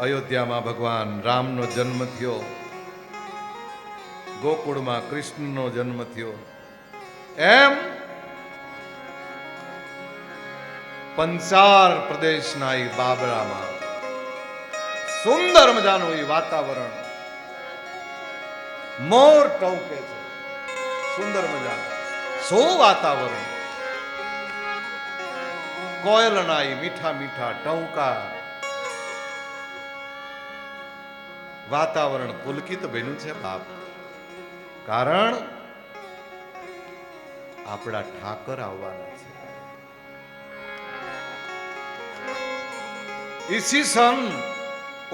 અયોધ્યામાં ભગવાન રામનો જન્મ થયો, ગોકુળમાં કૃષ્ણનો જન્મ થયો, એમ પંચાર પ્રદેશના એ બાબરામાં સુંદર મજાનું એ વાતાવરણ, મોર ટવકે છે, સુંદર મજાનું શું વાતાવરણ, કોયલના એ મીઠા મીઠા ટવકા, વાતાવરણ પુલકિત બન્યું છે બાપ. કારણ આપણા ઠાકર આવવાના છે. ઈસવીસન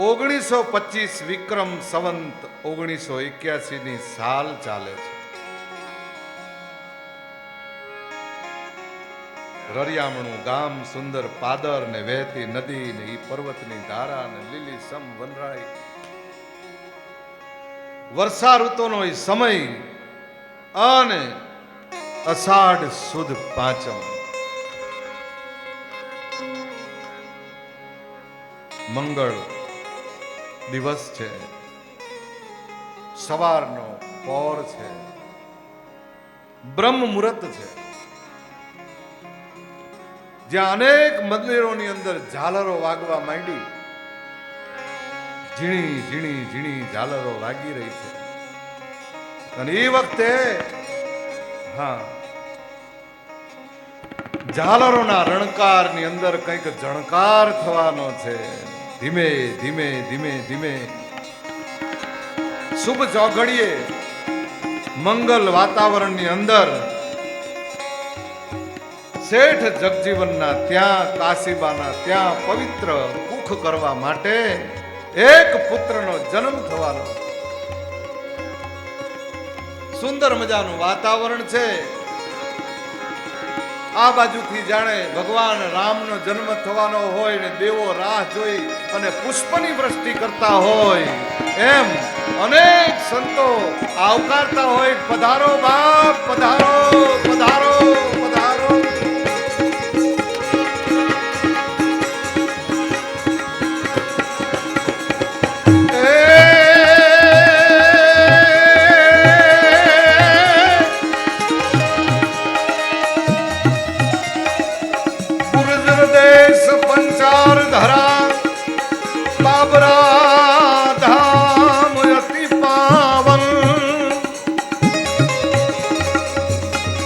1925 વિક્રમ સંવંત 1981 ની સાલ ચાલે છે. રરિયામણું ગામ, સુંદર પાદર ને વહેતી નદી ને ઈ પર્વતની ધારા ને લીલી સમ વનરાઈ, વર્ષા ઋતુનો સમય અને અષાઢ સુદ પાંચમ, મંગળ દિવસ છે, સવારનો પહોર છે, બ્રહ્મ મુહૂર્ત છે, જ્યાં અનેક મંદિરોની અંદર ઝાલરો વાગવા માંડી, ઝીણી ઝીણી ઝીણી ઝાલરો વાગી રહી છે. અને એ વખતે હા, ઝાલરોના રણકારની અંદર કંઈક જણકાર થવાનો છે. ધીમે ધીમે ધીમે ધીમે શુભ ચોઘડીએ મંગલ વાતાવરણની અંદર શેઠ જગજીવનના ત્યાં, કાશીબાના ત્યાં પવિત્ર કુખ કરવા માટે એક પુત્રનો જન્મ થવાનો. સુંદર મજાનું વાતાવરણ છે. આ બાજુથી જાણે ભગવાન રામનો જન્મ થવાનો હોય ને દેવો રાહ જોઈ અને પુષ્પની વૃષ્ટિ કરતા હોય, એમ અનેક સંતો આવકારતા હોય, પધારો બાપ, પધારો પધારો પધારો.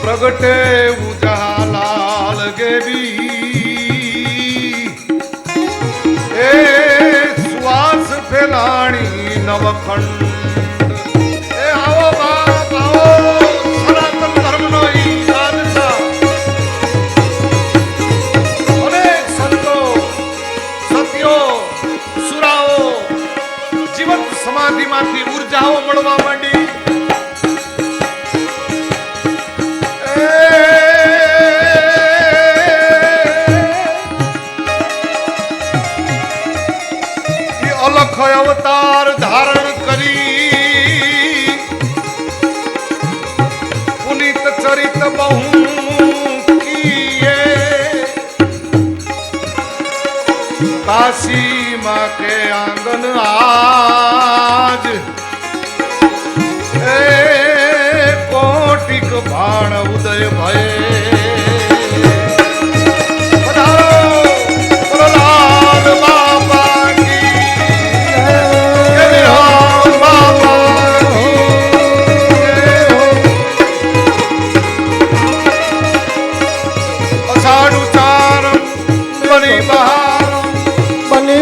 પ્રગટે ઉજાલાલ ગેવી, એ શ્વાસ ફેલાણી નવખંડ. એ આવો બાપ આવો, સનાતન ધર્મનો ઈ આદશા. અનેક સંતો, સત્યો, સુરાઓ જીવંત સમાધિમાંથી ઉર્જાઓ મળવા માંડી. અવતાર ધારણ કરી પુનિત ચરિત બહુ કીએ, કાશી માં કે આંગન આજ એ કોટિક ભાણ ઉદય ભય.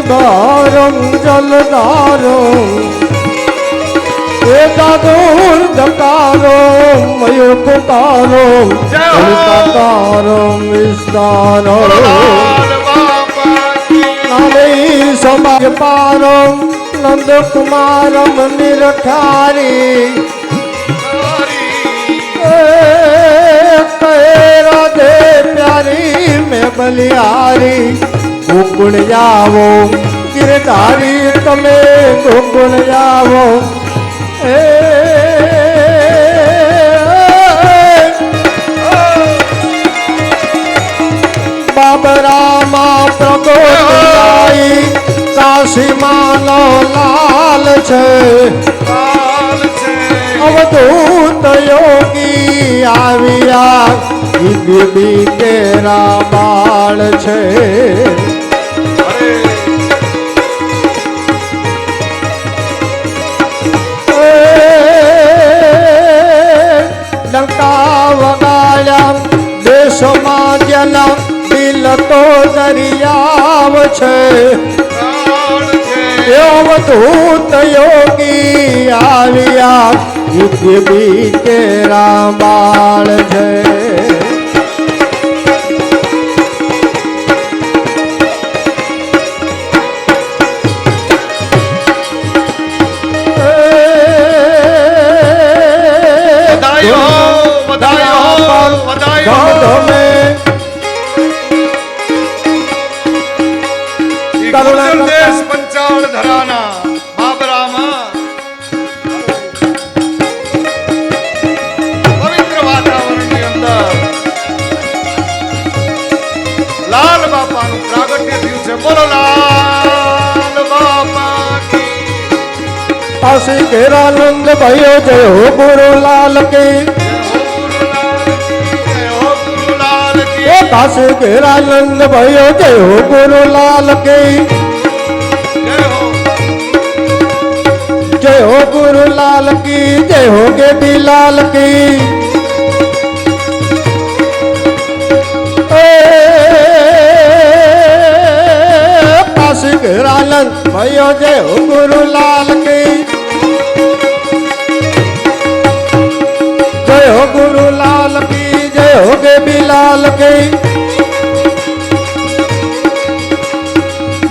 બહારમ જલધારો એકાદોર ધકારો મયુર પુકારો તારો વિસ્તારો નારી સમાજ પારો નંદ કુમારમ નિરખારી કહે રાધે પ્યારી મેં બલિયારી. ગોકુળ આવો ગિરધારી તમે, ગોકુળ આવો. એ બાબરામાં પ્રગટ કાશી કાશી માનો લાલ છે લાલ છે અવધૂત યોગી આવ્યા દીદી તેરા બાળ છે અરે લંકા વગાડ્યા દેશમાં જેના દિલ તો દરિયાવ છે લાલ છે અવધૂત યોગી આવ્યા દીદી તેરા બાળ છે વધાયો વધાયો ઈ ગુર્જર દેશ પંચાળ ધરાના બાબરામાં પવિત્ર વાતાવરણની અંદર લાલ બાપાનું પ્રાગટ્ય થયું છે. બોલો લાલ બાપા કી કાશી ઘેરાનંદ भयो जय हो गुरु लाल की જય હો ગુરુલાલ કી એ કાશી ઘેરાનંદ भयो जय हो गुरु लाल की જય હો जय हो गुरु लाल की जय हो गेडी लाल की काशी घरानंद भयो जय हो गुरु लाल की जय हो गुरु लाल की जय हो गेडी लाल की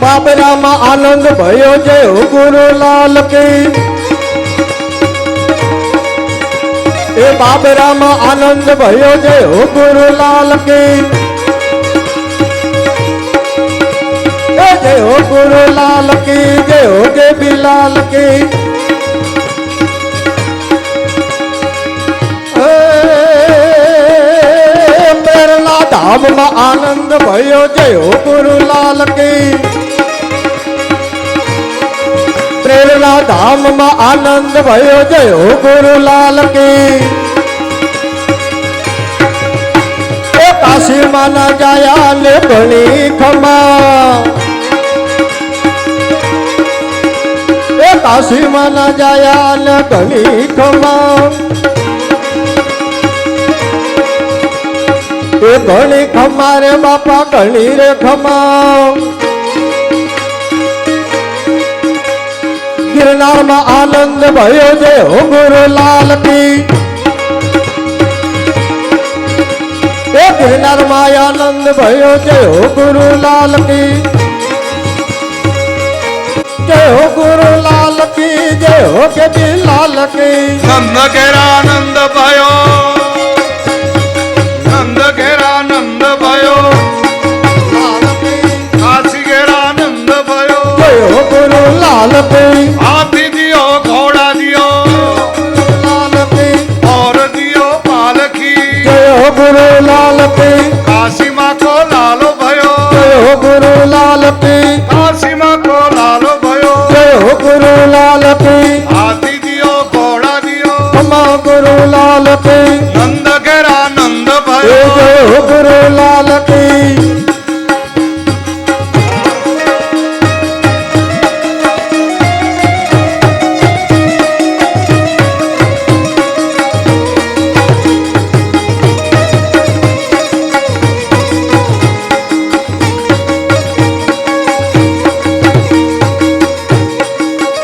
बाबरामा आनंद भयो जय हो गुरु लाल की ए बाबरामा आनंद भयो जय हो गुरु लाल की ए जय हो गुरु लाल की जय हो देवी लाल की प्रेरणा धाम में आनंद भयो जय हो गुरु लाल की प्रेरणा धाम में आनंद भयो जय हो गुरु लाल की काशी माना जाया ने घणी खमा काशी माना जाया ने घणी खमा घणी खमा रे बापा घणी रे खमा गिरनार में आनंद भयो जय हो गुरु लाल की गिरनार में आनंद भयो जय हो गुरु लाल की जय हो गुरु लाल की जय हो के लाल की नंद घेरानंद भयो नंद घेरानंद भयो लाल की काशी घेरानंद भयो जय हो गुरु लाल की हाथी दियो घोड़ा दियो गुरु लाल की और दियो पालकी जय हो गुरु लाल की काशी माँ को लालो भयो जय हो गुरु लाल की काशी माँ को लालो भयो जय हो गुरु लाल की हाथी दियो घोड़ा दियो क्षमा गुरु लाल की नंद घेरानंद जय भयो जय हो गुरु लाल की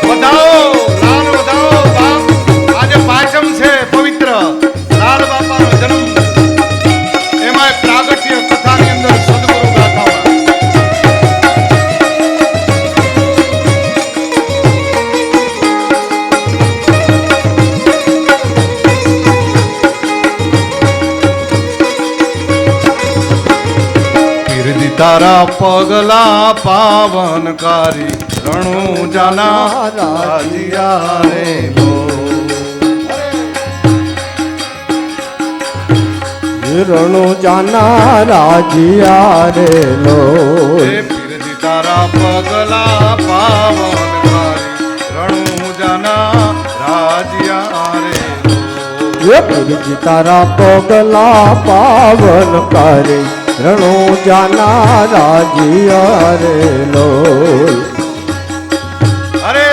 વધાવો લાલ વધાવો બાપ આજે પાંચમ છે પવિત્ર લાલ બાપાનો જન્મ એમાં પ્રાગટ્ય કથાની અંદર સદગુરુ ગાથામાં કીર્તિ તારા પગલા પાવનકારી રણુ જાના રાજીયા રે લો રણુ જાના રાજીયા રે લો એ પીરજી તારા પગલા પાવ પીરજી તારા પગલા પાવન કરે રણો જાના રાજીયા રે લોલ. અરે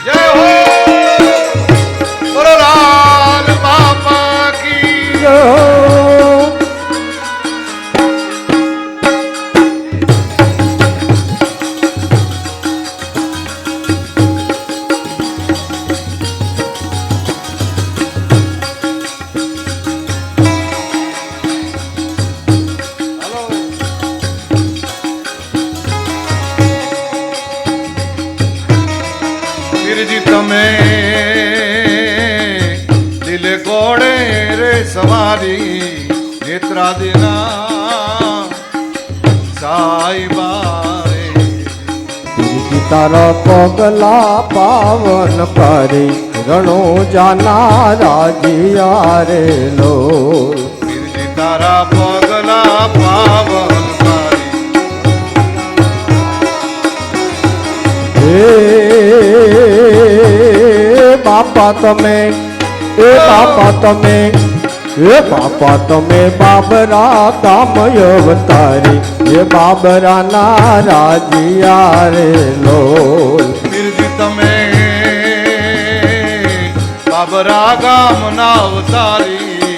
જય હો બોલો લાલ બાપા કી જય. પીરજી તમે દિલે ઘોડે રે સવારી નેત્રાદિના સાઈબા રે. પીરજી તારા પગલા પાવન કરે રણો જાના રાજીયા રે લોલ. પીરજી તારા પગલા પાવન તારી હે બાપા તમે એ બાપા તમે બાબરા ગામ અવતારી એ બાબરા ના રાજીયા રે લોલ. પીરજી તમે બાબરા ગામના અવતારી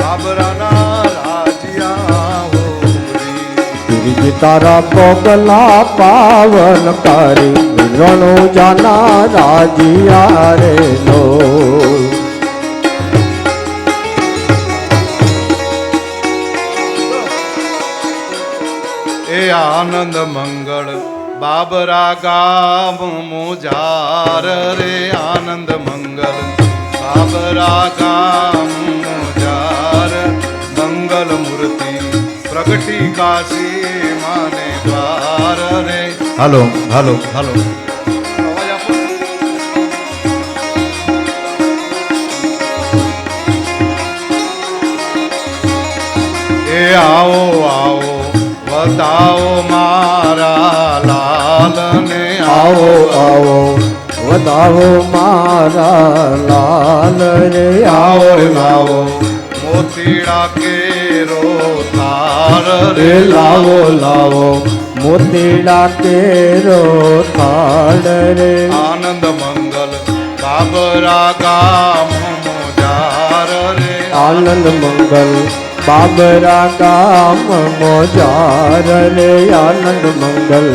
બાબરાના રાજ્યા હોરી. પીરજી તારા પગલા પાવન કરી રણો જાના રાજીયા રે લોલ. એ આનંદ મંગળ બાબરા ગામ મોજાર રે. આનંદ મંગલ બાબરા ગામ મોજાર. મંગલ મૂર્તિ પ્રગટી કાશી માને દ્વાર રે. હાલો હાલો હાલો અવાજ આપો. એ આવો આવો બતાવો મારા લાલ ને આવો આવો વધાવો મારા લાલ રે. આવો આવો લાવો મોતીડા કેરો થાર રે રે. લાવો લાવો મોતીડા કેરો થાળ રે. આનંદ મંગલ બાબરા ગામ મોજાર રે. આનંદ મંગલ બાબરા ગામ મોજાર રે. આનંદ મંગલ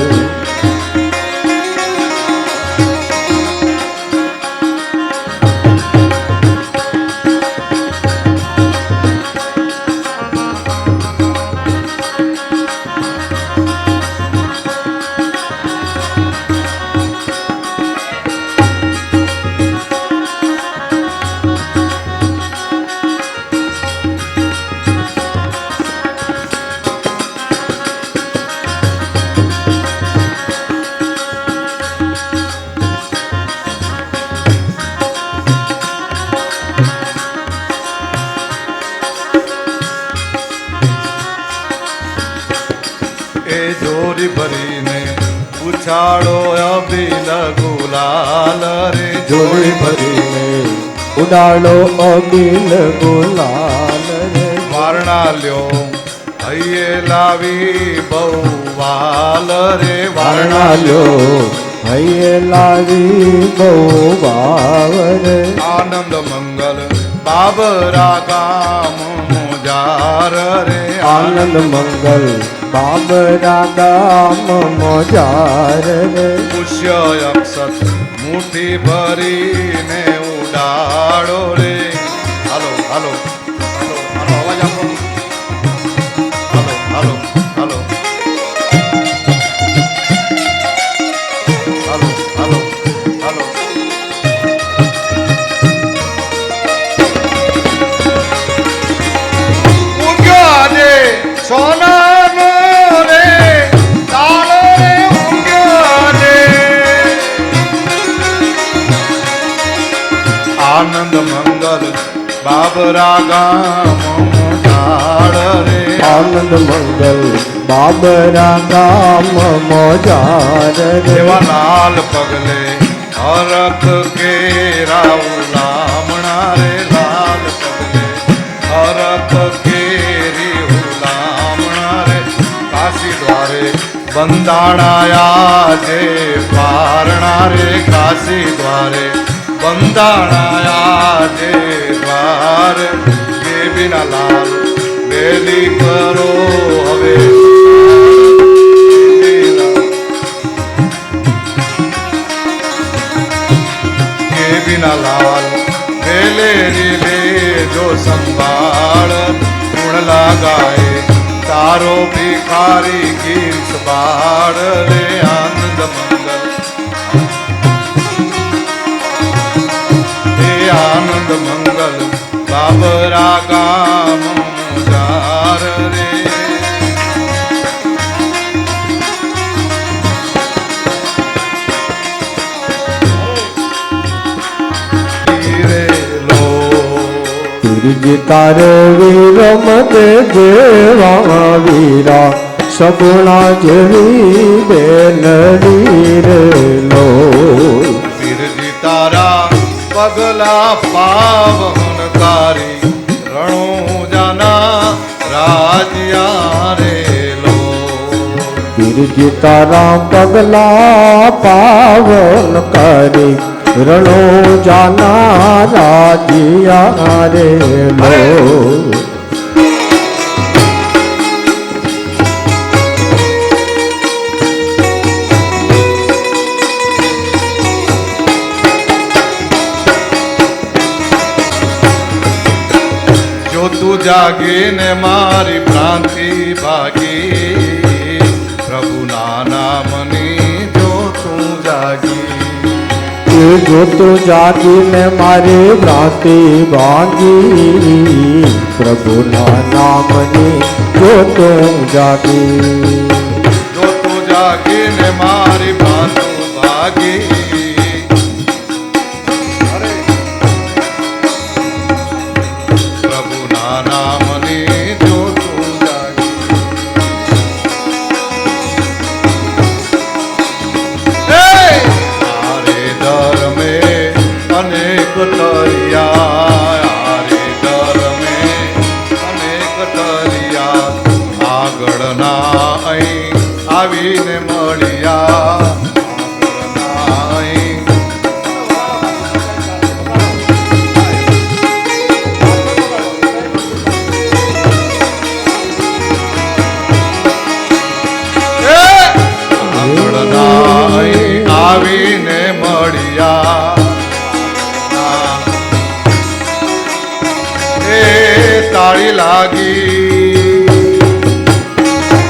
એ જોરી ભરીને ઉછાળો અભિલ ગુલાલ રે. જોડી ભરીને ઉડાડો અબીલ ગુલાલ રે. વારણા લ્યો હૈયે લાવી બહુ વાલ રે. વારણા લ્યો હૈયે લાવી બહુ ભાવ રે. આનંદ મંગલ બાબરા ગામ મોજાર રે. આનંદ મંગલ બાબરા ગામ મોજાર રે. પુષ્ય અક્ષત મુઠ્ઠી ભરીને ઉડાડો રે. હાલો હાલો હાલો હાલો અવાજ આપો. હાલો હાલો હાલો હાલો હાલો હાલો. ઊંઘ્યો આજે સોનાનો રે તાળો રે. ઊંઘ્યો આજે આનંદ મંગલ બાબરા ગામ મોજાડ રે. આનંદ મંગલ બાબરા ગામ મોજાર રે એવા લાલ પગલે હરખ કેરા ઉલામણા રે લાલ પગલે હરખ કેરી ઉલામણા રે કાશી દ્વારે બંધાણાયા જે પારણા રે કાશી દ્વારે બંધાણાયા જે દ્વાર કે બિના લાલ બેલી કરો હવે કે બિના લાલ વેલેરી લે જો સંભાળ ગુણ લાગાય તારો ભિખારી ગીર સંભાળ રે આનંદ મંગલ હે આનંદ મંગલ બાબરા ગામ મુજાર રે વીરજી તારે વીરમ દે દેવા વીરા સગુણા જેવી બેનડી રે લો વીરજી તારા પગલા પાવનકારી રણુજાના રાજ્યા રે લો વીરજી તારા પગલા પાવન કરી રણો જાના રાજિયા રે લો જો તું જાગીને મારી ભ્રાંતિ ભાગી પ્રભુના નામની જો તું જાગી જો તું જાગીને મારી ભ્રાંતિ ભાંગી પ્રભુના નામની જો તું જાગી જો તું જાગીને મારી ભ્રાંતિ ભાગી પ્રભુના નામની જો તું જાગી આરે ધર્મે અનેક તરિયા રે ધર્મે અનેક તરિયા આગળના અહીં આવીને મળ્યા આગળના અહીં આગળના અહીં આવીને મળ્યા એ તાળી લાગી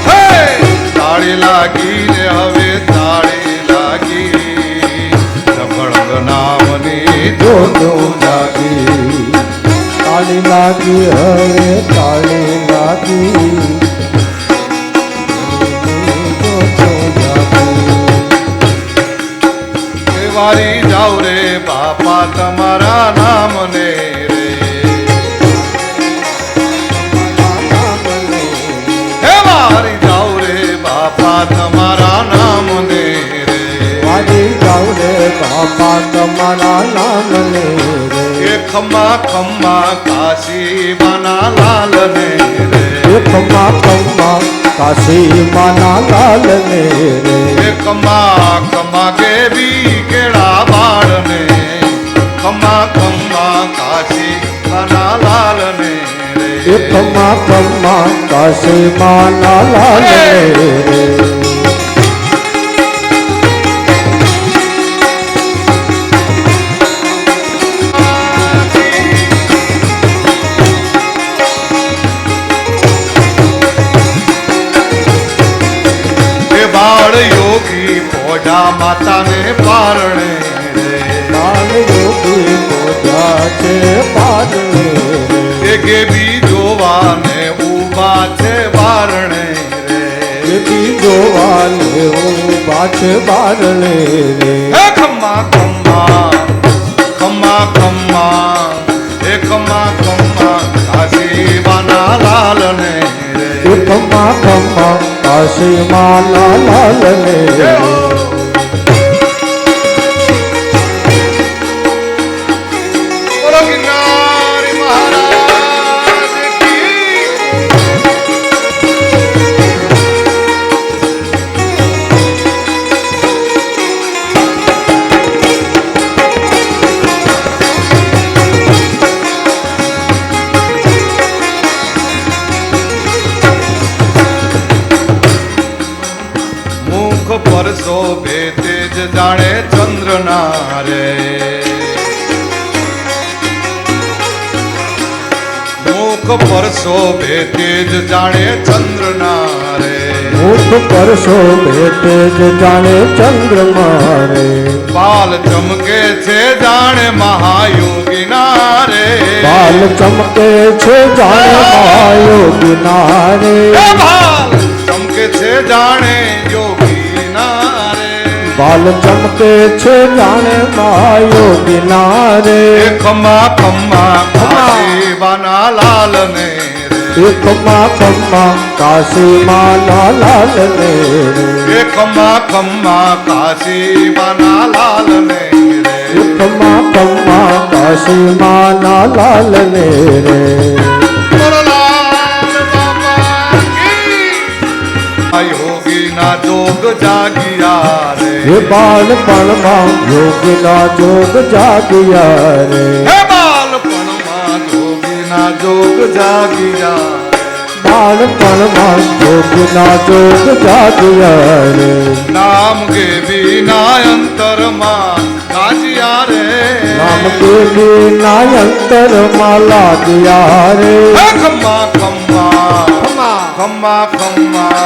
હે તાળી લાગી ને હવે તાળી લાગી સફળ નામની જો તું જાગી તાળી લાગી હવે તાળી લાગી જો તું જાગી એ વારી જાવ રે બાપા તમારા નામને રે હે વારી જાવ રે બાપા તમારા નામને રે વાજી જાઉં રે બાપા તમારા નામને રે એ ખમ્મા ખમ્મા કાશી માના લાલ ને રે ખમ્મા ખમ્મા કાશી માના લાલ ને રે એ ખમ્મા ખમ્મા કેવી કેળા બાળ ને ખમ્મા ખમ્મા કાશી માના લાલ ને રે ખમ્મા ખમ્મા કાશી માના લાલ ને રે એ બાળ યોગી પોઢા માતાને પારણે રે બાલ યોગી પોજા છે પારણે રે એ ગેબી જોવાને ઊભા છે બારણે રે દેવી જોવાને ઊભા છે બારણે રે હે ખમ્મા ખમ્મા ખમ્મા ખમ્મા હે ખમ્મા ખમ્મા કાશી બાના લાલ ને રે એ ખમ્મા ખમ્મા કાશી માના લાલને જય હો. બોલો ગિરનારી મહારાજ કી. મુખ પર શોભે તેજ જાણે ચંદ્રના રે. મુખ પર શોભે તેજ જાણે ચંદ્રના રે. મુખ પર શોભે તેજ જાણે ચંદ્રમા રે બાલ ચમકે છે જાણે મહાયોગીના રે. બાલ ચમકે છે જાણે મહાયોગીના રે એ બાલ ચમકે છે જાણે યોગીના રે. બાલ ચમકે છે જાણે મહાયોગીના રે એ ખમ્મા ખમ્મા કાશીબાના લાલ ને રે. એ ખમ્મા ખમ્મા કાશી માના લાલને રે એ ખમ્મા ખમ્મા કાશીબાના લાલ ને રે. એ ખમ્મા ખમ્મા કાશી માના લાલને રે બોલો લાલ બાબા કી. આ યોગીના જોગ જાગિયા રે. એ બાળપણમાં યોગીના જોગ જાગ્યા રે હે બાલપણમાં જોગીના જોગ જાગિયા. બાળપણમાં યોગીના જોગ જાગ્યા રે નામ કે વિના અંતરમાં ગાજિયા રે. નામ દેવી ના અંતરમાં લાગ્યા રે હે ખમ્મા ખમ્મા ખમ્મા ખમ્મા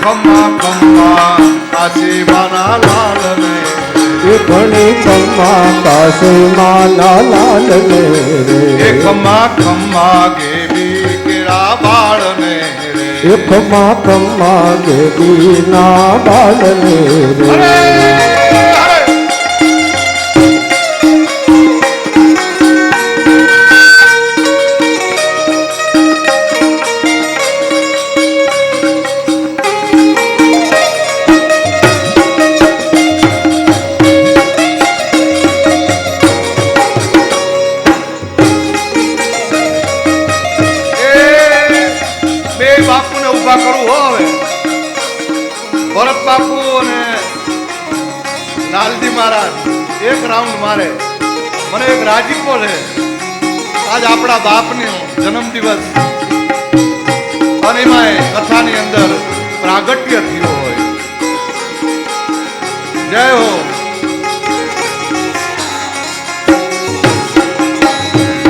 ખમ્મા ખમ્મા કાશીબાના લાલ ને. એ ઘણી ખમ્મા કાશી માના લાલને એ રે ખમ્મા ખમ્મા ગેવી કેળા બાળ ને રે. એ ખમ્મા ખમ્મા દેવી ના બાળને અરે રે અરે બે બાપુને ઊભા કરવું હો હવે. ભરત બાપુ અને લાલજી મહારાજ એક રાઉન્ડ મારે. મને એક રાજીપો છે. આજ આપણા બાપનો જન્મદિવસ અને એમાં કથાની અંદર પ્રાગટ્ય થયો હોય. જય હો.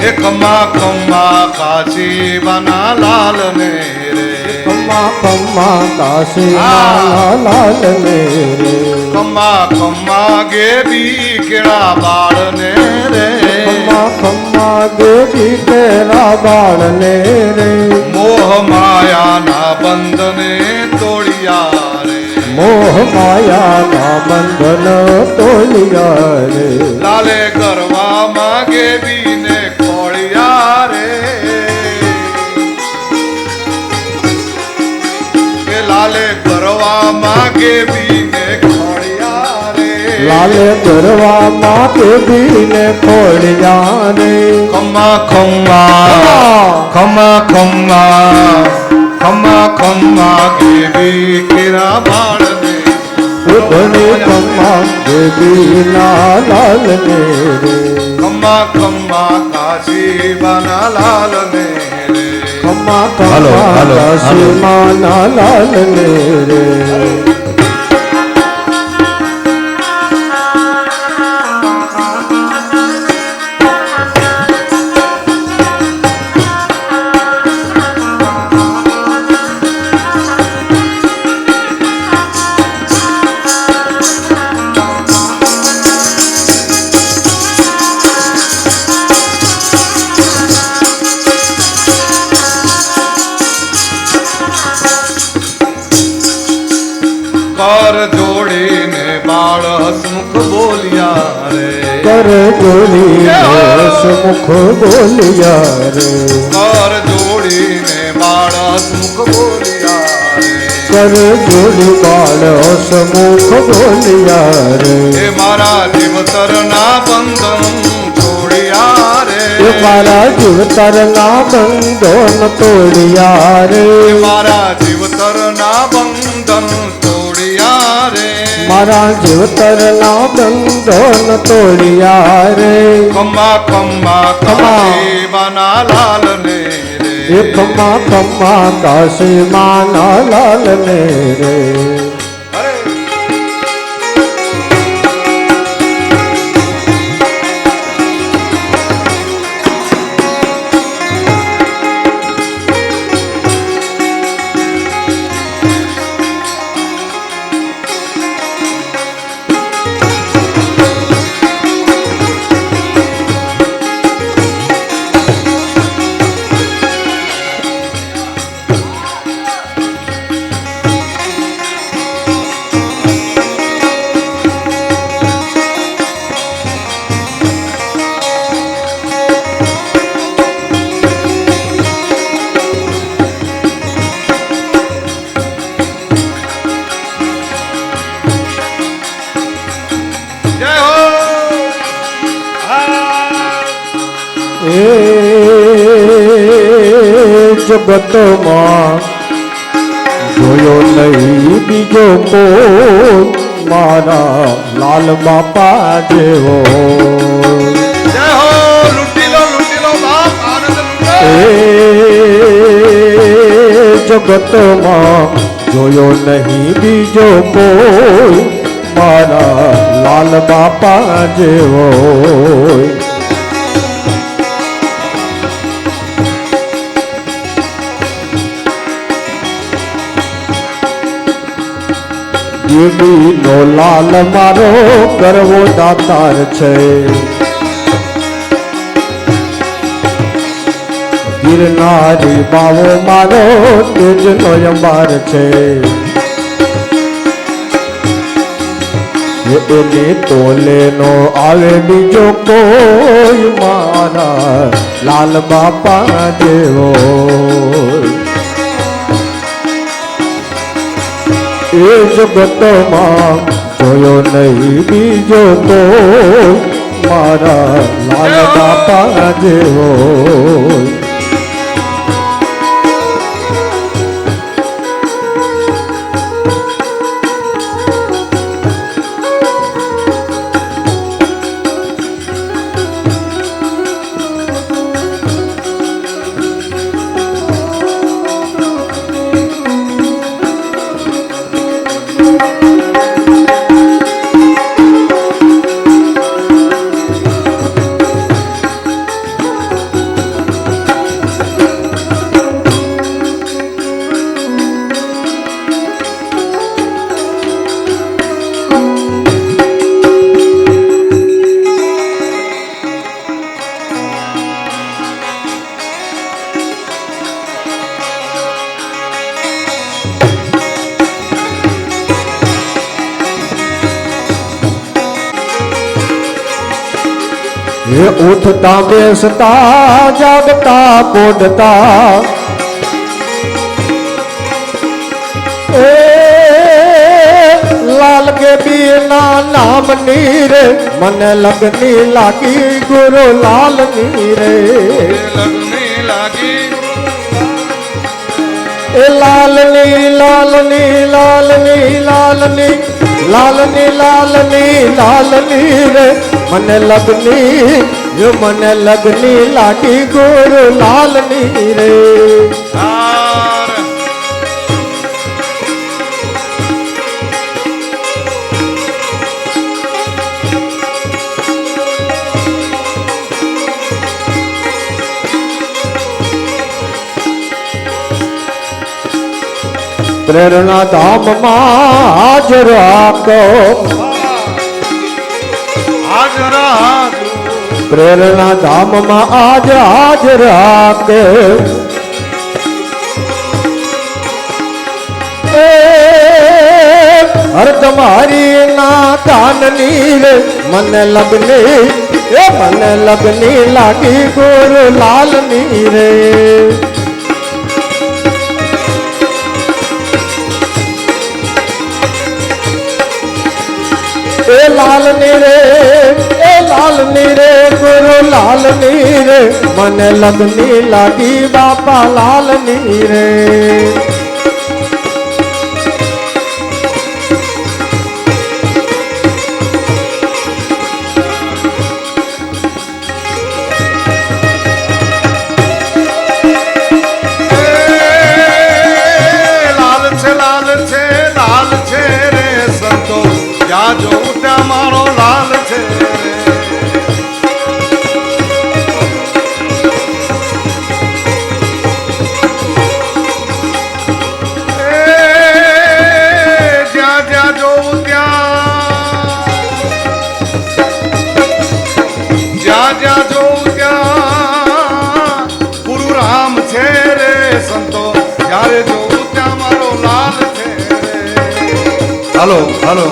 એ ખમ્મા ખમ્મા કાશીબાના લાલ ને રે. ખમ્મા ખમ્મા કાશી માના લાલને રે ખમ્મા ખમ્મા ગેબી કેળા બાળ ને રે. ખમ્મા ખમ્મા દેવી તેરા બાળને રે મોહ માયાના બંધને તોડિયા રે. મોહ માયાના બંધન તોલિયા રે લાલે કરવા માંગે બીને ખોળિયા રે. કે લાલે કરવા માંગે બીને ખોળિયા રે. લાલે ગરવામાં દેવીને ખોળ્યા રે ખમ્મા ખમ્મા ખમ્મા ખમ્મા ખમ્મા ખમ્મા ગેવી કેરા બાળ ને. ઘણી ખમ્મા દેવીના લાલને રે ખમ્મા ખમ્મા કાશીબાના લાલ ને રે. ખમ્મા હાલો, ખમ્મા હાલો, કાશી હાલો. માના લાલને રે કર જોડીને બાળ હસમુખ બોલ્યા રે. કર જોડી સુમુખ બોલિયા રે કર જોડીને બાળ હસમુખ બોલિયા રે કર જોડી બાળ હસમુખ બોલિયા રે એ મારા જીવતરના બંધન છોડિયા રે એ મારા જીવતરના બંધન તોડિયા રે એ મારા જીવતરના બંધન તોડિયા રે મારા જીવતરના બંધન તોડિયા રે કમ્મા કમ્મા કમાઈ બના લાલ ને એ ખમ્મા ખમ્મા કાશી માના લાલ ને રે અરે જય હો એ જગતમાં જોયો નહીં બીજો કોઈ મારા લાલ બાપા જેવો જય હો લૂટી લો બાપ આનંદ લૂટો એ જગતમાં જોયો નહીં બીજો કોઈ મારા લાલ બાપા જેવો દેવીનો લાલ મારો કરવો દાતાર છે ગિરનારી બાવો મારો તેજનો અંબાર છે એને તોલે નો આવે બીજો કોઈ મારા લાલ બાપા જેવો એ જગતમાં જોયો નહીં બીજો કોઈ મારા લાલ બાપા જેવો એ ઉઠતા બેસતા જાગતા પોડતા એ લાલ કે બીના નામ નીરે મને લગની લાગી ગુરુ લાલ નીરે લગની લાગી એ લાલની લાલની લાલની લાલની લાલની લાલની લાલની રે મને લગની જો મને લગની લાગી ગુરુ લાલની રે હાર પ્રેરણા ધામમાં હાજર આપો હાજર પ્રેરણા ધામમાં આજ હાજર આપે હર તમારી ના દાનની રે મને લગની એ મને લગની લાગી ગુરુ લાલની રે લાલની રે એ લાલની રે ગુરુ લાલની રે મને લગની લાગી બાપા લાલની રે જ્યાં જોઉં ત્યાં મારો લાલ છે જ્યાં જ્યાં જોઉં જ્યાં જ્યાં જોઉં ત્યાં ગુરુ રામ છે રે સંતો જ્યારે જોઉં ત્યાં મારો લાલ છે રે હાલો હાલો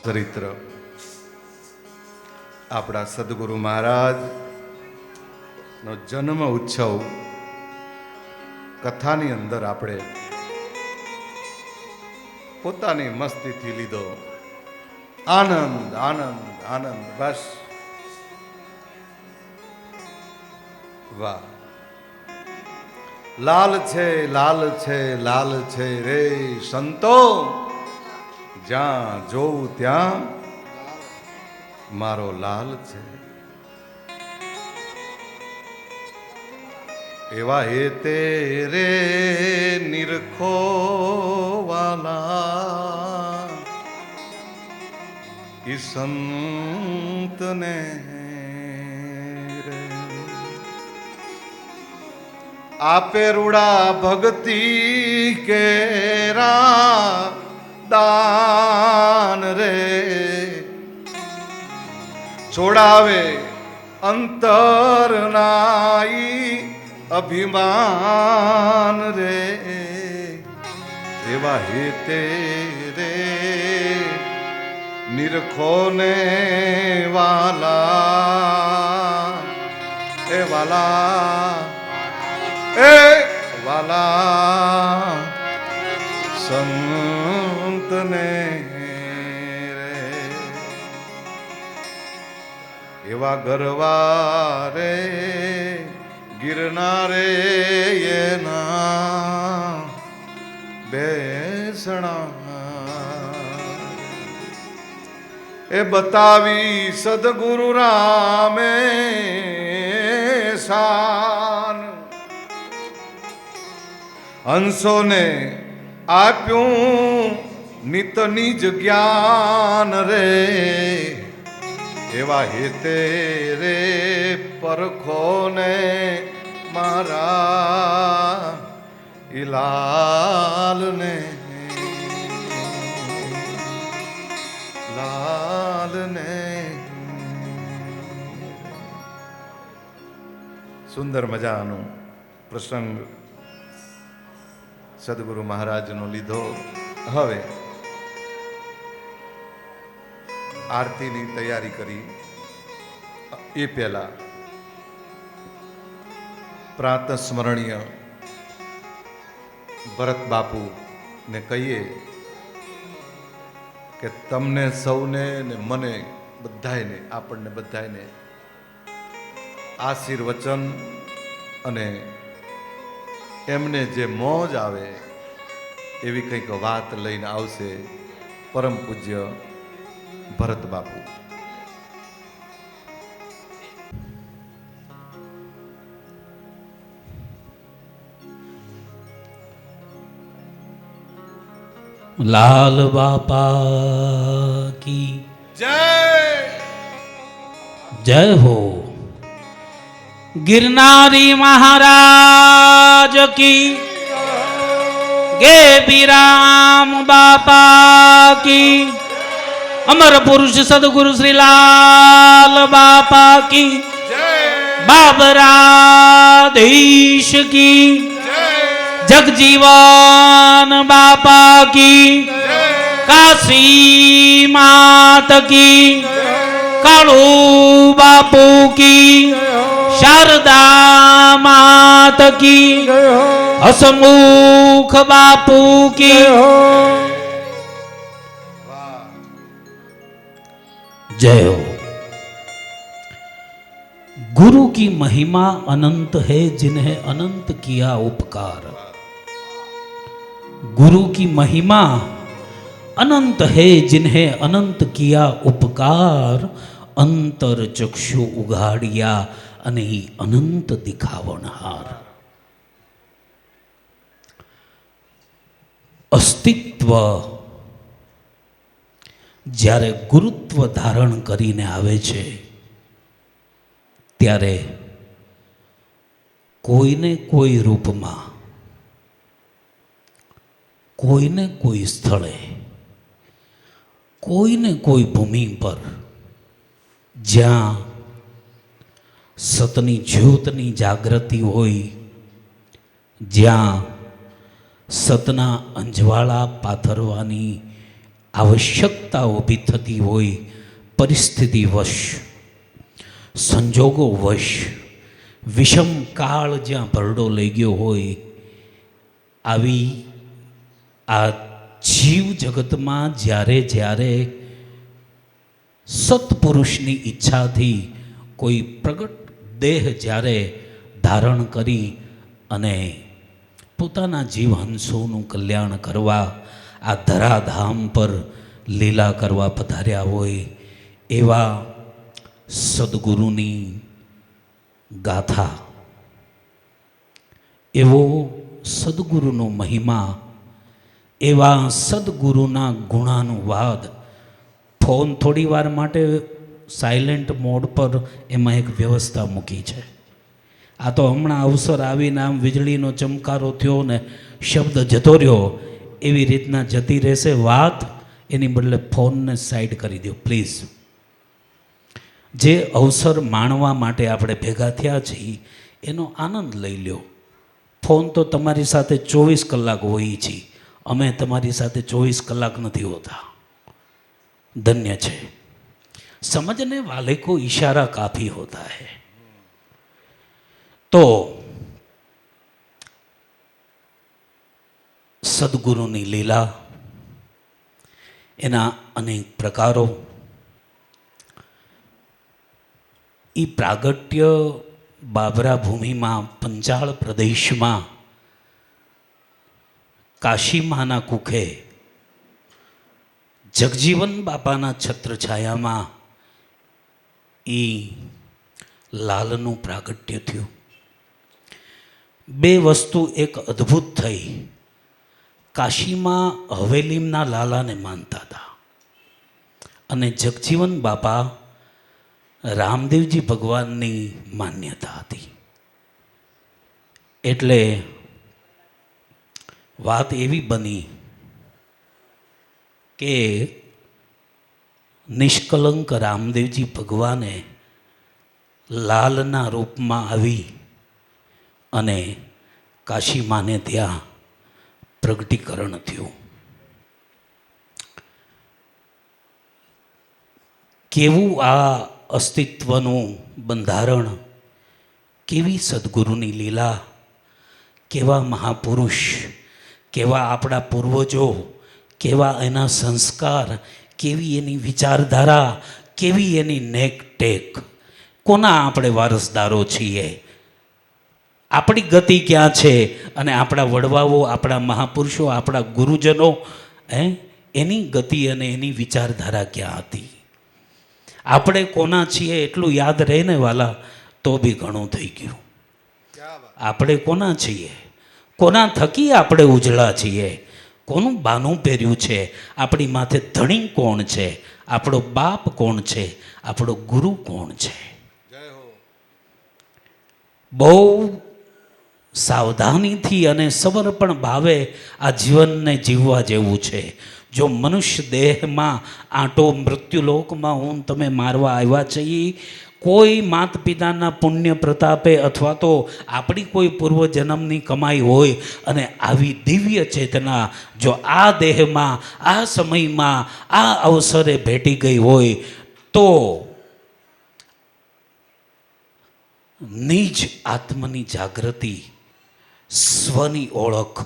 ચરિત્ર આપણા સદગુરુ મહારાજ નો જન્મ ઉત્સવ કથાની અંદર આપણે પોતાની મસ્તીથી લીધો આનંદ આનંદ આનંદ બસ વાહ લાલ છે લાલ છે લાલ છે રે સંતો જ્યાં જોઉં ત્યાં મારો લાલ છે એવા હે તેરે નિરખો વાલા ઈ સંતને આપે રૂડા ભક્તિ કેરા દાન રે છોડાવે અંતર નાઈ અભિમાન રે એવા હેતે રે નિરખો ને વાલા એ વાલા એ વાલા સંતને રે એવા ગરવા રે ગિરનારે એના બેસણા એ બતાવી સદગુરુ રામે શાન હંસોને આપ્યું નિત નિજ જ્ઞાન રે એવા હેતે રે પરખોને મારા લાલને લાલને સુંદર મજાનો પ્રસંગ સદગુરુ મહારાજનો લીધો. હવે આરતીની તૈયારી કરી એ પહેલા પ્રાતઃ સ્મરણીય ભરત બાપુ ને કહીએ કે તમને સૌને ને મને બધાયને આપણને બધાયને આશીર્વચન અને એમને જે મોજ આવે એવી કંઈક વાત લઈને આવશે પરમ પૂજ્ય ભરત બાપુ. લાલ બાપા કી જય જય હો. गिरनारी महाराज की गे बिराम बापा की अमर पुरुष सदगुरु श्री लाल बापा की बाबराधीश की जगजीवन बापा की काशी मात की कालू बापू की शारदा मात की हसमुख बापू की जय हो। गुरु की महिमा अनंत है जिन्हें अनंत किया उपकार। गुरु की महिमा अनंत है जिन्हें अनंत किया उपकार। अंतर चक्षु उघाड़िया અને અનંત દિખાવણહાર. અસ્તિત્વ જ્યારે ગુરુત્વ ધારણ કરીને આવે છે ત્યારે કોઈને કોઈ રૂપમાં, કોઈને કોઈ સ્થળે, કોઈને કોઈ ભૂમિ પર જ્યાં સતની જ્યોતની જાગૃતિ હોય, જ્યાં સતના અંજવાળા પાથરવાની આવશ્યકતા ઊભી થતી હોય, પરિસ્થિતિવશ, સંજોગોવશ, વિષમ કાળ જ્યાં ભરડો લઈ ગયો હોય, આવી આ જીવ જગતમાં જ્યારે જ્યારે સત્પુરુષની ઈચ્છાથી કોઈ પ્રગટ દેહ જ્યારે ધારણ કરી અને પોતાના જીવહંસોનું કલ્યાણ કરવા આ ધરાધામ પર લીલા કરવા પધાર્યા હોય, એવા સદગુરુની ગાથા, એવો સદગુરુનો મહિમા, એવા સદગુરુના ગુણાનુવાદ. ફોન થોડી વાર માટે સાયલેન્ટ મોડ પર એમાં એક વ્યવસ્થા મૂકી છે. આ તો હમણાં અવસર આવીને આમ વીજળીનો ચમકારો થયો ને શબ્દ જતો રહ્યો એવી રીતના જતી રહેશે વાત. એની બદલે ફોનને સાઈડ કરી દો પ્લીઝ. જે અવસર માણવા માટે આપણે ભેગા થયા છીએ એનો આનંદ લઈ લ્યો. ફોન તો તમારી સાથે 24 કલાક હોય છે, અમે તમારી સાથે 24 કલાક નથી હોતા. धन्य છે. समझने वाले को इशारा काफी होता है. तो સદગુરુની લીલા, એના અનેક પ્રકારો, એ પ્રાગટ્ય બાબરા ભૂમિમાં, પંચાળ પ્રદેશમાં, કાશીમાના કુખે, જગજીવન બાપાના છત્રછાયામાં એ લાલનું પ્રાગટ્ય થયું. બે વસ્તુ એક અદ્ભુત થઈ. કાશીમાં હવેલીમના લાલાને માનતા હતા અને જગજીવન બાપા રામદેવજી ભગવાનની માન્યતા હતી. એટલે વાત એવી બની કે નિષ્કલંક રામદેવજી ભગવાને લાલના રૂપમાં આવી અને કાશીમાને ત્યાં પ્રગટીકરણ થયું. કેવું આ અસ્તિત્વનું બંધારણ, કેવી સદગુરુની લીલા, કેવા મહાપુરુષ, કેવા આપણા પૂર્વજો, કેવા એના સંસ્કાર, કેવી એની વિચારધારા, કેવી એની નેક ટેક. કોના આપણે વારસદારો છીએ? આપણી ગતિ ક્યાં છે અને આપણા વડવાઓ, આપણા મહાપુરુષો, આપણા ગુરુજનો એની ગતિ અને એની વિચારધારા ક્યાં હતી? આપણે કોના છીએ એટલું યાદ રહે ને વાલા, તો બી ઘણું થઈ ગયું. આપણે કોના છીએ? કોના થકી આપણે ઉજળા છીએ? કોનું બાનું પહેર્યું છે? આપણી માથે ધણી કોણ છે? આપણો બાપ કોણ છે? આપણો ગુરુ કોણ છે? બહુ સાવધાનીથી અને સમર્પણ ભાવે આ જીવનને જીવવા જેવું છે. જો મનુષ્ય દેહમાં આંટો મૃત્યુલોકમાં હું તમે મારવા આવ્યા છીએ, કોઈ માત પિતાના પુણ્ય પ્રતાપે અથવા તો આપણી કોઈ પૂર્વજન્મની કમાઈ હોય અને આવી દિવ્ય ચેતના જો આ દેહમાં, આ સમયમાં, આ અવસરે ભેટી ગઈ હોય તો નિજ આત્મની જાગૃતિ, સ્વની ઓળખ,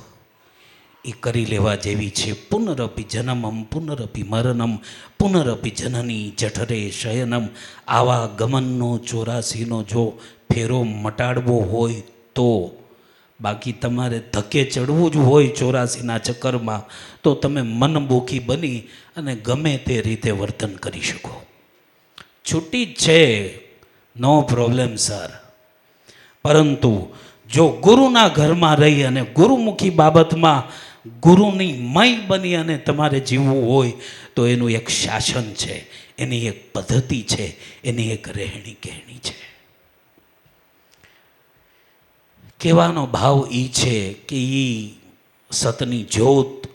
એ કરી લેવા જેવી છે. પુનરપી જનમમ પુનરપી મરણમ પુનરપી જનની જઠરે શયનમ. આવા ગમનનો 84નો જો ફેરો મટાડવો હોય તો, બાકી તમારે ધકે ચડવું જ હોય 84ના ચક્કરમાં, તો તમે મનમુખી બની અને ગમે તે રીતે વર્તન કરી શકો. છૂટી જ છે, નો પ્રોબ્લેમ સર. પરંતુ જો ગુરુના ઘરમાં રહી અને ગુરુમુખી બાબતમાં ગુરુની મય બની અને તમારે જીવવું હોય તો એનું એક શાસન છે, એની એક પદ્ધતિ છે, એની એક રહેણી કહેણી છે. કહેવાનો ભાવ એ છે કે એ સતની જ્યોત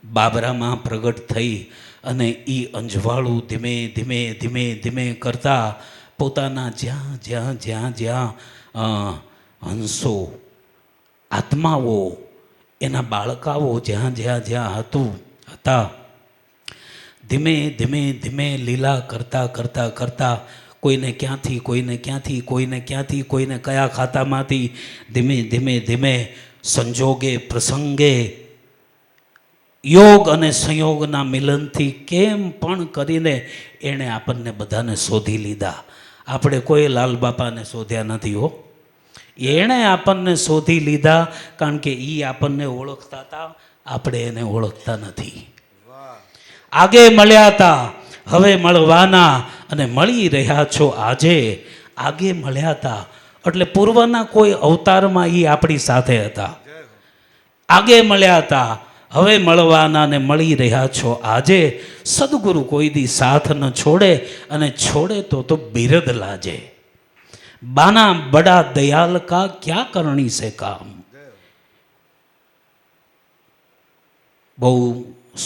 બાબરામાં પ્રગટ થઈ અને એ અંજવાળું ધીમે ધીમે ધીમે ધીમે કરતા પોતાના જ્યાં જ્યાં જ્યાં જ્યાં હંસો આત્માઓ એના બાળકાઓ જ્યાં જ્યાં જ્યાં હતા ધીમે ધીમે ધીમે લીલા કરતા કરતા કરતા કોઈને ક્યાંથી કોઈને ક્યાંથી કોઈને ક્યાંથી કોઈને કયા ખાતામાંથી ધીમે ધીમે ધીમે સંજોગે પ્રસંગે યોગ અને સંયોગના મિલનથી કેમ પણ કરીને એણે આપણને બધાને શોધી લીધા. આપણે કોઈ લાલ બાપાને શોધ્યા નથી હો, એણે આપણને શોધી લીધા. કારણ કે એ આપણને ઓળખતા હતા, આપણે એને ઓળખતા નથી. આગે મળ્યા હતા, હવે મળવાના અને મળી રહ્યા છો આજે. આગે મળ્યા હતા એટલે પૂર્વના કોઈ અવતારમાં એ આપણી સાથે હતા. આગે મળ્યા હતા, હવે મળવાના ને મળી રહ્યા છો આજે. સદગુરુ કોઈ દી સાથ ન છોડે, અને છોડે તો બિરદ લાજે. બાના બડા દયાલ કા ક્યાં કરણી સે કામ. બહુ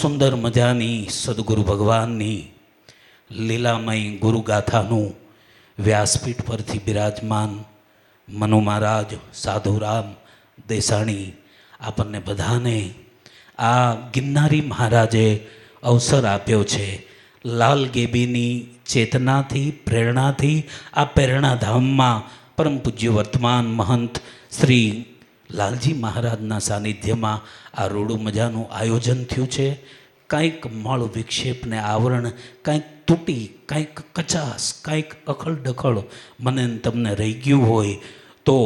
સુંદર મજાની સદગુરુ ભગવાનની લીલામય ગુરુગાથાનું વ્યાસપીઠ પરથી બિરાજમાન મનુ મહારાજ સાધુરામ દેસાણી આપણને બધાને આ ગિરનારી મહારાજે અવસર આપ્યો છે. લાલ ગેબીની ચેતનાથી પ્રેરણાથી આ પ્રેરણાધામમાં પરમ પૂજ્ય વર્તમાન મહંત શ્રી લાલજી મહારાજના સાનિધ્યમાં આ રૂડું મજાનું આયોજન થયું છે. કાંઈક મળ વિક્ષેપને આવરણ, કાંઈક તૂટી, કાંઈક કચાસ, કાંઈક અખળ ડખળ મને તમને રહી ગયું હોય તો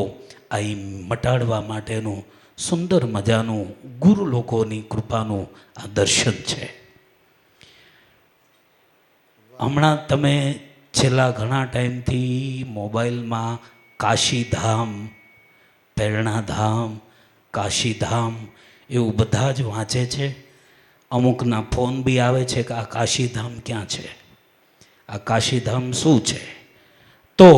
આ મટાડવા માટેનું સુંદર મજાનું ગુરુ લોકોની કૃપાનું આ દર્શન છે. હમણાં તમે છેલ્લા ઘણા ટાઈમથી મોબાઈલમાં કાશીધામ, પ્રેરણાધામ, કાશીધામ એવું બધા જ વાંચે છે. અમુકના ફોન બી આવે છે કે આ કાશીધામ ક્યાં છે, આ કાશીધામ શું છે. તો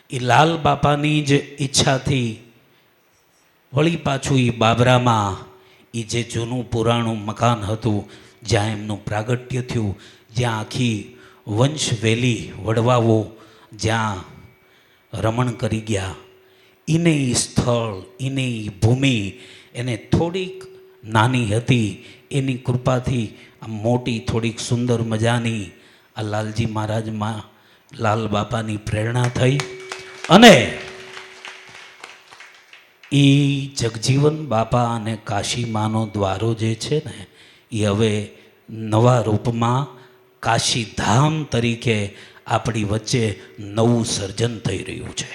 એ લાલ બાપાની જ ઈચ્છાથી વળી પાછું એ બાબરામાં એ જે જૂનું પુરાણું મકાન હતું જ્યાં એમનું પ્રાગટ્ય થયું, જ્યાં આખી વંશવેલી વડવાઓ જ્યાં રમણ કરી ગયા, એને એ સ્થળ, એને એ ભૂમિ એને થોડીક નાની હતી, એની કૃપાથી આ મોટી થોડીક સુંદર મજાની આ લાલજી મહારાજમાં લાલ બાપાની પ્રેરણા થઈ. અને એ જગજીવન બાપા અને કાશીમાનો દ્વારો જે છે ને એ હવે નવા રૂપમાં કાશીધામ તરીકે આપણી વચ્ચે નવું સર્જન થઈ રહ્યું છે.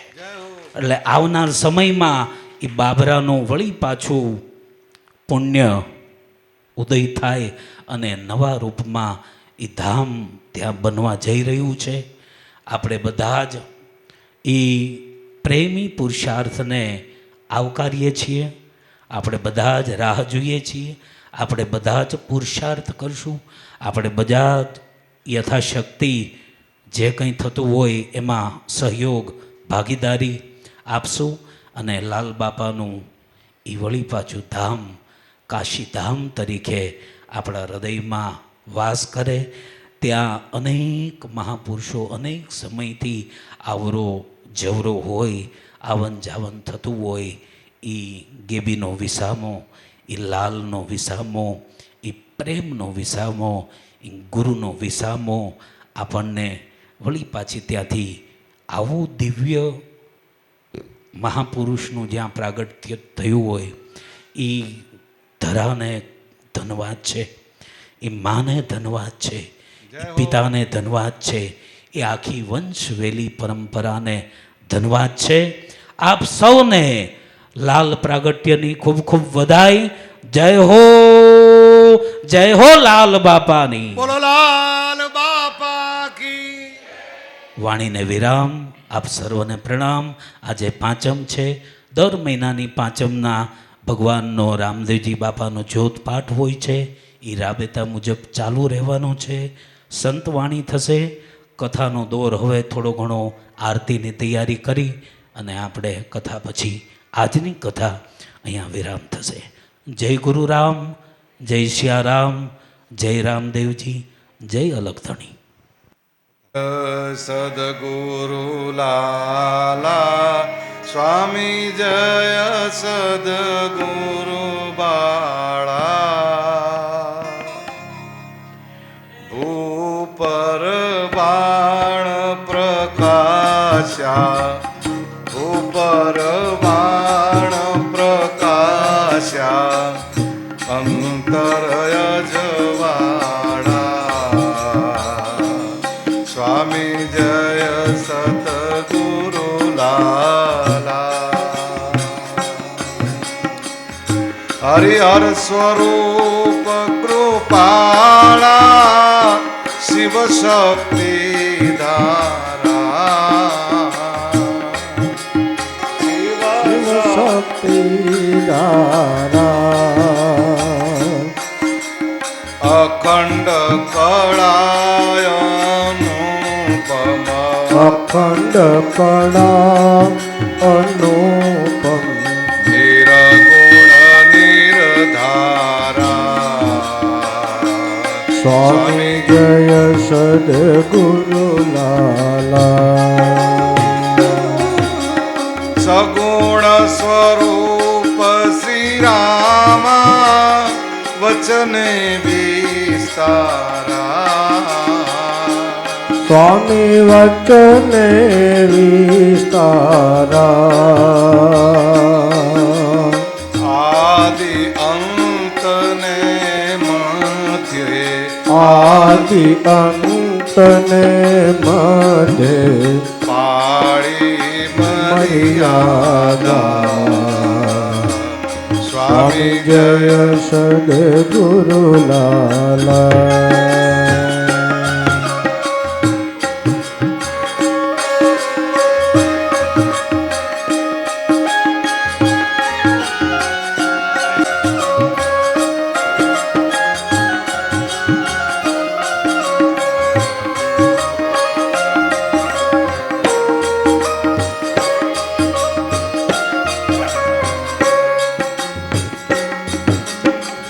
એટલે આવનાર સમયમાં એ બાબરાનું વળી પાછું પુણ્ય ઉદય થાય અને નવા રૂપમાં એ ધામ ત્યાં બનવા જઈ રહ્યું છે. આપણે બધા જ એ પ્રેમી પુરુષાર્થને આવકારીએ છીએ, આપણે બધા જ રાહ જોઈએ છીએ, આપણે બધા જ પુરુષાર્થ કરશું, આપણે બધા જ યથાશક્તિ જે કંઈ થતું હોય એમાં સહયોગ ભાગીદારી આપશું અને લાલ બાપાનું એ વળી પાછું ધામ કાશીધામ તરીકે આપણા હૃદયમાં વાસ કરે. ત્યાં અનેક મહાપુરુષો અનેક સમયથી આવરો જવરો હોય, આવન જાવન થતું હોય, એ ગેબીનો વિસામો, એ લાલનો વિસામો, એ પ્રેમનો વિસામો, એ ગુરુનો વિસામો આપણને વળી પાછી ત્યાંથી આવું દિવ્ય મહાપુરુષનું જ્યાં પ્રાગટ્ય થયું હોય એ ધરાને ધન્યવાદ છે, એ માને ધન્યવાદ છે, જય એ હો. પિતાને ધન્યવાદ છે, એ આખી વંશવેલી પરંપરાને ધન્યવાદ છે. આપ સૌને લાલ પ્રાગટ્યની ખૂબ ખૂબ વધાઈ. જય હો લાલ બાપાની. બોલો લાલ બાપા કી. વાણીને વિરામ. આપ સર્વને પ્રણામ. આજે પાંચમ છે. દર મહિનાની પાંચમના ભગવાનનો રામદેવજી બાપાનો જ્યોત પાઠ હોય છે. એ રાબેતા મુજબ ચાલુ રહેવાનો છે. સંતવાણી થશે. કથાનો દોર હવે થોડો ઘણો આરતીની તૈયારી કરી અને આપણે કથા પછી આજની કથા અહીંયા વિરામ થશે. જય ગુરુ રામ, જય સિયારામ, જય રામદેવજી, જય અલગધણી. સદગુરુ લાલા સ્વામી જય સદગુરુ બાળા. ભૂપર બાણ પ્રકાશ્યા, ભૂપર બાણ પ્રકાશ્યા, અંતર અજવાળા. સ્વામી જય સતગુરુ લાલા. હરિહર સ્વરૂપ કૃપાળા, શિવ શક્તિ ધારા. શિવ શક્તિ દારા અખંડ કળાયનુપમ, અખંડ કળા અનુપમ નિર્ગુણ નિર્ધારા. સ્વામી જય સદગુરુ લાલા. સગુણ સ્વરૂપ શ્રી રામા, વચને વિસ્તારા. સ્વામી વચને વિસ્તારા. આદિ અંત ને મધ્યે, આદિ અંત ને મધ્ય પાળી મર્યાદા. સ્વામી જય સદગુરુ લાલા.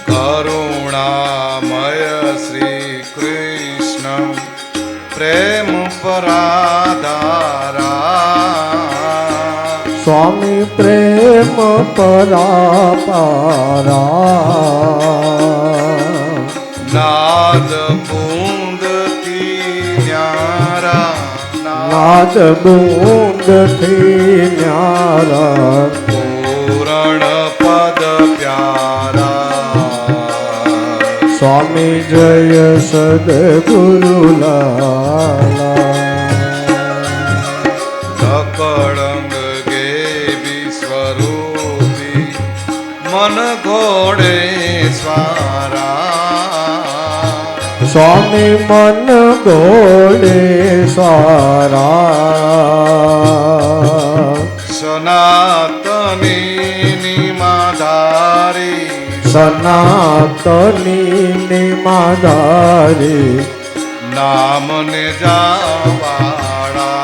કરુણામય શ્રી કૃષ્ણ પ્રેમ પરાધારા. સ્વામી પ્રેમ પરાપારા. નાદ બુંદથી ન્યારા, નાદ બુંદથી ન્યારા. પૂરણ પદ પ્યારા. સ્વામી જય સદગુરુ લાલા. સકળંગ ગે વિશ્વરૂપી, મન ઘોડે સ્વારા. સ્વામી મન ગોડે સારા. સનાતની નિમાધારી, સનાતની નિમાધારી. નામ ને જાવાળા.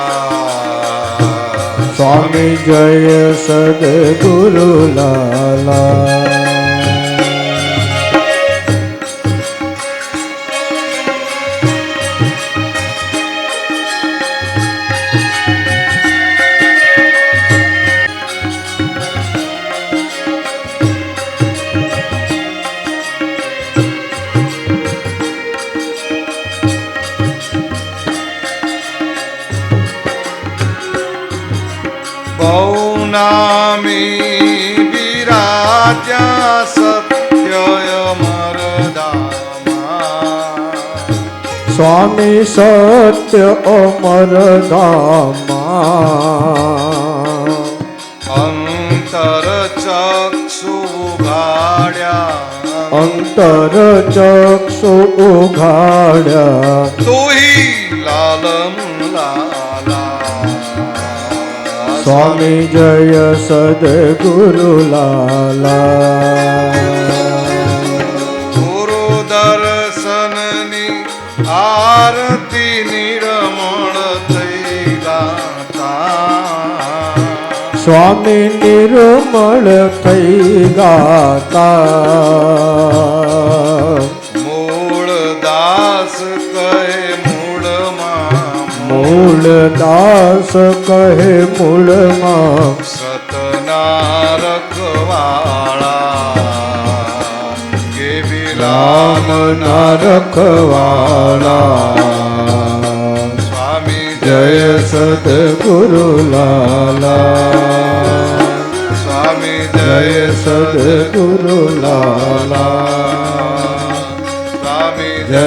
સ્વામી જય સદગુરુ લાલા. બહુ નામી વિરાજ્યા સત્ય સ્વામી સત્ય અમર ધામમાં અંતર ચક્ષુ ઉઘાડ્યા અંતર ચક્ષુ ઉઘાડ્યા તુહી લાલ લાલા સ્વામી જય સદગુરુ લાલા ગુરુ દર્શનની આરતી નિર્મળ થઈ ગાતા સ્વામી નિર્મળ થઈ ગાતા મૂળ દાસ કહે મૂળ દાસ કહે મૂળમાં સતના રખવાળા કેવી રામના રખવાળા સ્વામી જય સદગુરુ લાલા સ્વામી જય જય સદગુરુ લાલા સ્વામી જય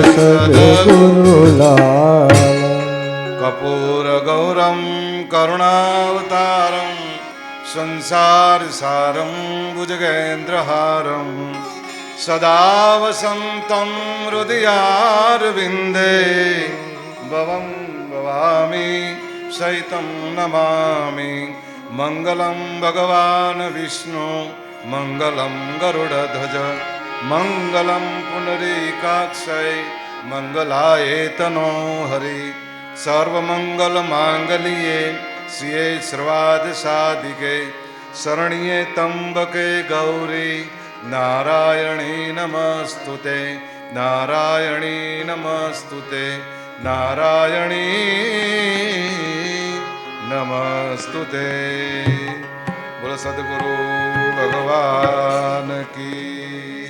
સદગુરુ લાલા કપૂર ગૌરમ કરુણાવતારમ સંસાર સારમ ભુજગેન્દ્રહારમ સદા વસંતમ હૃદયારવિંદે ભવં ભવામિ સહિतं નમામિ મંગલમ ભગવાન વિષ્ણુ મંગલમ ગરુડધ્વજ મંગલમ પુનરીકાક્ષય મંગલાયેતનો હરિ સર્વમંગલ માંગલ્યે શિવે સર્વાદ સાધિકે શરણ્યે ત્રંબકે ગૌરી નારાયણી નમસ્તુતે નારાયણી નમસ્તુતે નારાયણી નમસ્તુતે બોલો સદગુરુ ભગવાન કી